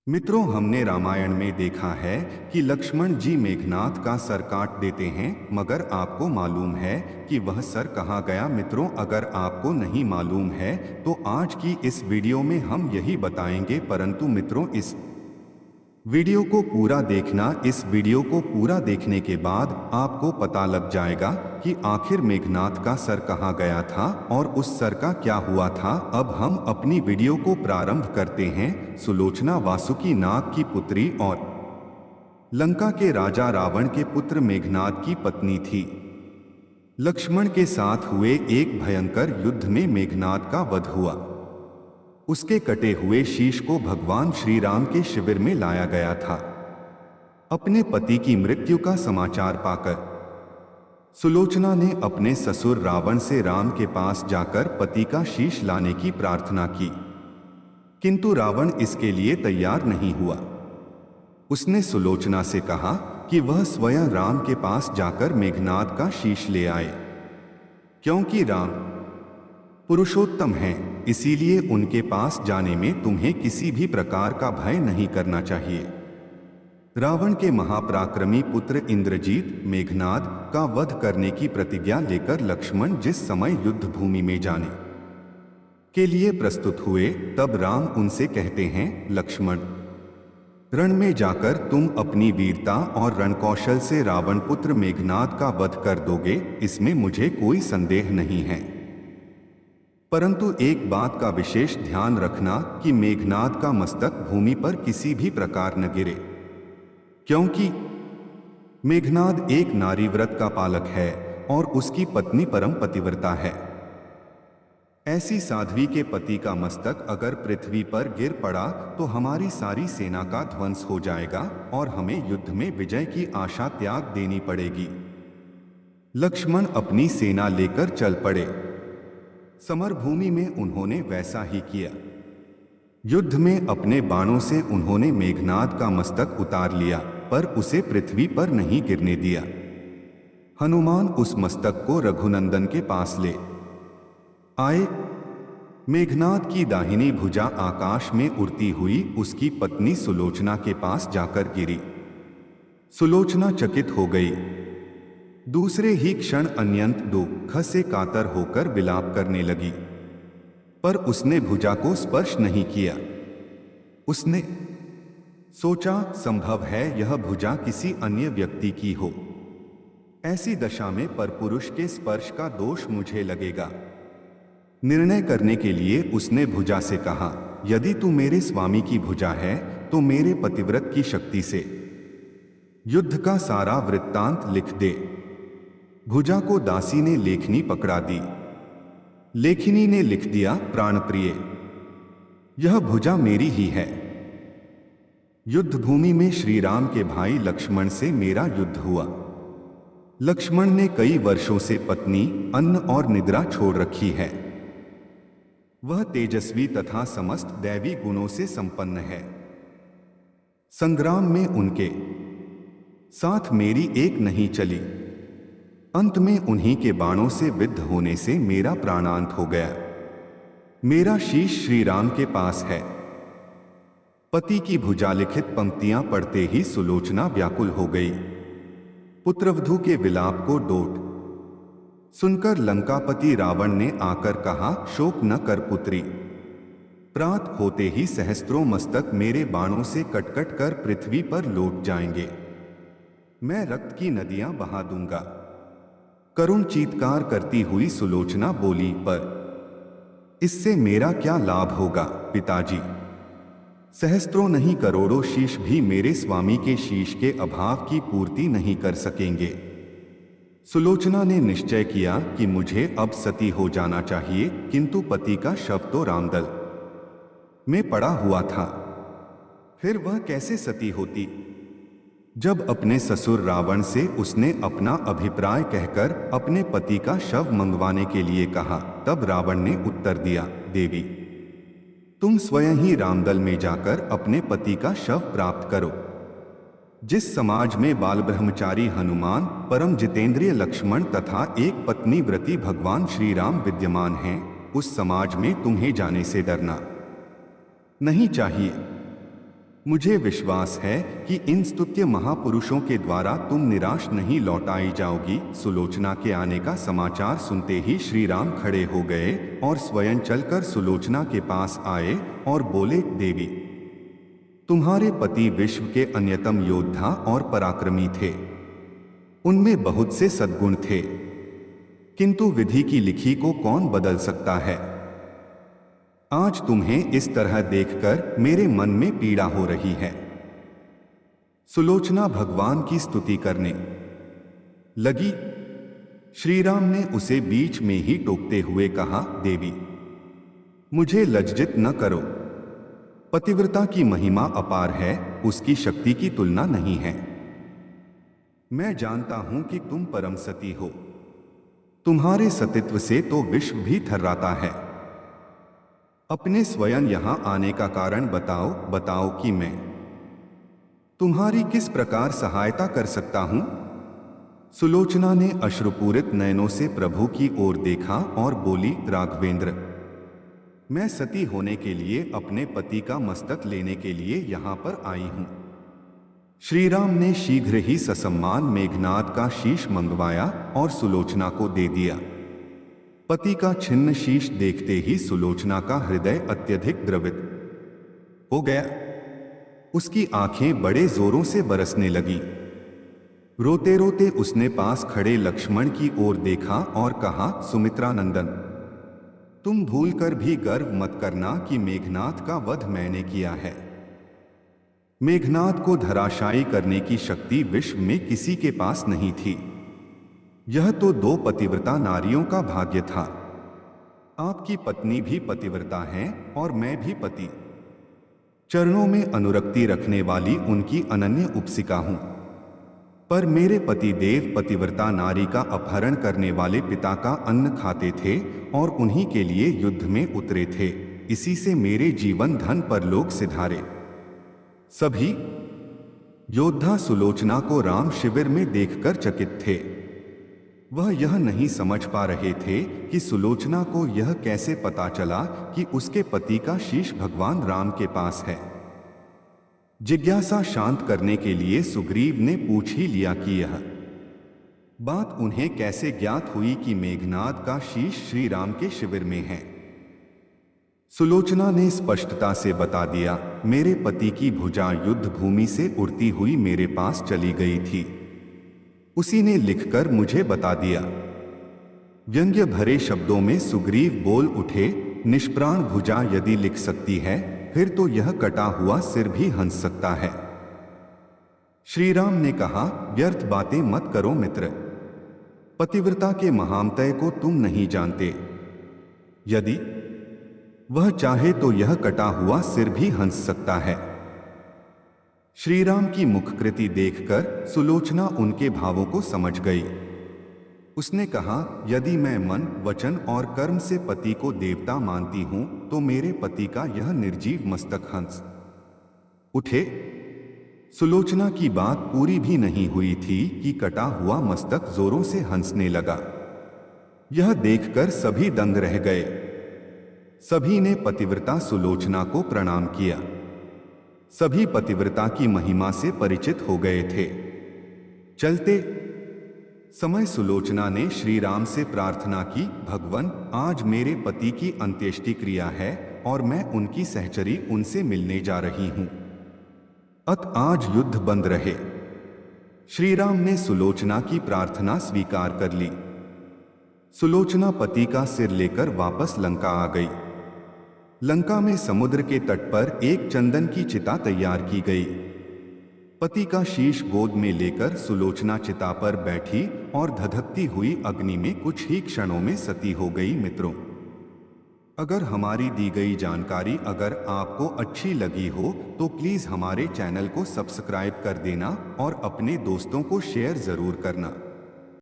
मित्रों, हमने रामायण में देखा है कि लक्ष्मण जी मेघनाद का सर काट देते हैं, मगर आपको मालूम है कि वह सर कहाँ गया? मित्रों, अगर आपको नहीं मालूम है तो आज की इस वीडियो में हम यही बताएंगे। परंतु मित्रों, इस वीडियो को पूरा देखना। इस वीडियो को पूरा देखने के बाद आपको पता लग जाएगा कि आखिर मेघनाद का सर कहाँ गया था और उस सर का क्या हुआ था। अब हम अपनी वीडियो को प्रारंभ करते हैं। सुलोचना वासुकी नाग की पुत्री और लंका के राजा रावण के पुत्र मेघनाद की पत्नी थी। लक्ष्मण के साथ हुए एक भयंकर युद्ध में मेघनाद का वध हुआ। उसके कटे हुए शीश को भगवान श्री राम के शिविर में लाया गया था। अपने पति की मृत्यु का समाचार पाकर सुलोचना ने अपने ससुर रावण से राम के पास जाकर पति का शीश लाने की प्रार्थना की, किंतु रावण इसके लिए तैयार नहीं हुआ। उसने सुलोचना से कहा कि वह स्वयं राम के पास जाकर मेघनाद का शीश ले आए, क्योंकि राम पुरुषोत्तम हैं, इसीलिए उनके पास जाने में तुम्हें किसी भी प्रकार का भय नहीं करना चाहिए। रावण के महापराक्रमी पुत्र इंद्रजीत मेघनाद का वध करने की प्रतिज्ञा लेकर लक्ष्मण जिस समय युद्ध भूमि में जाने के लिए प्रस्तुत हुए, तब राम उनसे कहते हैं, लक्ष्मण, रण में जाकर तुम अपनी वीरता और रणकौशल से रावण पुत्र मेघनाद का वध कर दोगे, इसमें मुझे कोई संदेह नहीं है। परंतु एक बात का विशेष ध्यान रखना कि मेघनाद का मस्तक भूमि पर किसी भी प्रकार न गिरे, क्योंकि मेघनाद एक नारीव्रत का पालक है और उसकी पत्नी परम पतिव्रता है। ऐसी साध्वी के पति का मस्तक अगर पृथ्वी पर गिर पड़ा तो हमारी सारी सेना का ध्वंस हो जाएगा और हमें युद्ध में विजय की आशा त्याग देनी पड़ेगी। लक्ष्मण अपनी सेना लेकर चल पड़े। समरभूमि में उन्होंने वैसा ही किया। युद्ध में अपने बाणों से उन्होंने मेघनाद का मस्तक उतार लिया, पर उसे पृथ्वी पर नहीं गिरने दिया। हनुमान उस मस्तक को रघुनंदन के पास ले आए। मेघनाद की दाहिनी भुजा आकाश में उड़ती हुई उसकी पत्नी सुलोचना के पास जाकर गिरी। सुलोचना चकित हो गई। दूसरे ही क्षण अन्यंत दुख से कातर होकर विलाप करने लगी, पर उसने भुजा को स्पर्श नहीं किया। उसने सोचा, संभव है यह भुजा किसी अन्य व्यक्ति की हो। ऐसी दशा में परपुरुष के स्पर्श का दोष मुझे लगेगा। निर्णय करने के लिए उसने भुजा से कहा, यदि तू मेरे स्वामी की भुजा है तो मेरे पतिव्रत की शक्ति से युद्ध का सारा वृत्तांत लिख दे। भुजा को दासी ने लेखनी पकड़ा दी। लेखनी ने लिख दिया, प्राणप्रिय, यह भुजा मेरी ही है। युद्ध भूमि में श्री राम के भाई लक्ष्मण से मेरा युद्ध हुआ। लक्ष्मण ने कई वर्षों से पत्नी, अन्न और निद्रा छोड़ रखी है। वह तेजस्वी तथा समस्त दैवी गुणों से संपन्न है। संग्राम में उनके साथ मेरी एक नहीं चली। अंत में उन्हीं के बाणों से विद्ध होने से मेरा प्राणांत हो गया। मेरा शीश श्री राम के पास है। पति की भुजा लिखित पंक्तियां पढ़ते ही सुलोचना व्याकुल हो गई। पुत्रवधू के विलाप को डोट सुनकर लंकापति रावण ने आकर कहा, शोक न कर पुत्री, प्रात होते ही सहस्त्रों मस्तक मेरे बाणों से कटकट कर पृथ्वी पर लौट जाएंगे। मैं रक्त की नदियां बहा दूंगा। करुण चीत्कार करती हुई सुलोचना बोली, पर इससे मेरा क्या लाभ होगा पिताजी? सहस्त्रों नहीं करोड़ों शीश भी मेरे स्वामी के शीश के अभाव की पूर्ति नहीं कर सकेंगे। सुलोचना ने निश्चय किया कि मुझे अब सती हो जाना चाहिए, किंतु पति का शव तो रामदल में पड़ा हुआ था। फिर वह कैसे सती होती? जब अपने ससुर रावण से उसने अपना अभिप्राय कहकर अपने पति का शव मंगवाने के लिए कहा, तब रावण ने उत्तर दिया, देवी, तुम स्वयं ही रामदल में जाकर अपने पति का शव प्राप्त करो। जिस समाज में बाल ब्रह्मचारी हनुमान, परम जितेंद्रिय लक्ष्मण तथा एक पत्नी व्रती भगवान श्री राम विद्यमान हैं, उस समाज में तुम्हें जाने से डरना नहीं चाहिए। मुझे विश्वास है कि इन स्तुत्य महापुरुषों के द्वारा तुम निराश नहीं लौटाई जाओगी। सुलोचना के आने का समाचार सुनते ही श्री राम खड़े हो गए और स्वयं चलकर सुलोचना के पास आए और बोले, देवी, तुम्हारे पति विश्व के अन्यतम योद्धा और पराक्रमी थे। उनमें बहुत से सद्गुण थे, किंतु विधि की लिखी को कौन बदल सकता है। आज तुम्हें इस तरह देखकर मेरे मन में पीड़ा हो रही है। सुलोचना भगवान की स्तुति करने लगी। श्री राम ने उसे बीच में ही टोकते हुए कहा, देवी, मुझे लज्जित न करो। पतिव्रता की महिमा अपार है, उसकी शक्ति की तुलना नहीं है। मैं जानता हूं कि तुम परम सती हो। तुम्हारे सतित्व से तो विश्व भी थर्राता है। अपने स्वयं यहां आने का कारण बताओ कि मैं तुम्हारी किस प्रकार सहायता कर सकता हूं। सुलोचना ने अश्रुपूरित नयनों से प्रभु की ओर देखा और बोली, राघवेंद्र, मैं सती होने के लिए अपने पति का मस्तक लेने के लिए यहां पर आई हूं। श्री राम ने शीघ्र ही ससम्मान मेघनाद का शीश मंगवाया और सुलोचना को दे दिया। पति का छिन्न शीश देखते ही सुलोचना का हृदय अत्यधिक द्रवित हो गया। उसकी आंखें बड़े जोरों से बरसने लगी। रोते रोते उसने पास खड़े लक्ष्मण की ओर देखा और कहा, सुमित्रा नंदन, तुम भूलकर भी गर्व मत करना कि मेघनाद का वध मैंने किया है। मेघनाद को धराशायी करने की शक्ति विश्व में किसी के पास नहीं थी। यह तो दो पतिव्रता नारियों का भाग्य था। आपकी पत्नी भी पतिव्रता हैं और मैं भी पति चरणों में अनुरक्ति रखने वाली उनकी अनन्य उपासिका हूं। पर मेरे पति देव पतिव्रता नारी का अपहरण करने वाले पिता का अन्न खाते थे और उन्हीं के लिए युद्ध में उतरे थे। इसी से मेरे जीवन धन परलोक सिधारे। सभी योद्धा सुलोचना को राम शिविर में देखकर चकित थे। वह यह नहीं समझ पा रहे थे कि सुलोचना को यह कैसे पता चला कि उसके पति का शीश भगवान राम के पास है। जिज्ञासा शांत करने के लिए सुग्रीव ने पूछ ही लिया कि यह बात उन्हें कैसे ज्ञात हुई कि मेघनाद का शीश श्री राम के शिविर में है। सुलोचना ने स्पष्टता से बता दिया, मेरे पति की भुजा युद्ध भूमि से उड़ती हुई मेरे पास चली गई थी। उसी ने लिखकर मुझे बता दिया। व्यंग्य भरे शब्दों में सुग्रीव बोल उठे, निष्प्राण भुजा यदि लिख सकती है, फिर तो यह कटा हुआ सिर भी हंस सकता है। श्री राम ने कहा, व्यर्थ बातें मत करो मित्र। पतिव्रता के महामतय को तुम नहीं जानते। यदि वह चाहे तो यह कटा हुआ सिर भी हंस सकता है। श्री राम की मुखकृति देखकर सुलोचना उनके भावों को समझ गई। उसने कहा, यदि मैं मन, वचन और कर्म से पति को देवता मानती हूं, तो मेरे पति का यह निर्जीव मस्तक हंस उठे। सुलोचना की बात पूरी भी नहीं हुई थी कि कटा हुआ मस्तक जोरों से हंसने लगा। यह देखकर सभी दंग रह गए। सभी ने पतिव्रता सुलोचना को प्रणाम किया। सभी पतिव्रता की महिमा से परिचित हो गए थे। चलते समय सुलोचना ने श्री राम से प्रार्थना की, भगवन, आज मेरे पति की अंत्येष्टि क्रिया है और मैं उनकी सहचरी उनसे मिलने जा रही हूं। अत आज युद्ध बंद रहे। श्री राम ने सुलोचना की प्रार्थना स्वीकार कर ली। सुलोचना पति का सिर लेकर वापस लंका आ गई। लंका में समुद्र के तट पर एक चंदन की चिता तैयार की गई। पति का शीश गोद में लेकर सुलोचना चिता पर बैठी और धधकती हुई अग्नि में कुछ ही क्षणों में सती हो गई। मित्रों, अगर हमारी दी गई जानकारी अगर आपको अच्छी लगी हो तो प्लीज हमारे चैनल को सब्सक्राइब कर देना और अपने दोस्तों को शेयर जरूर करना।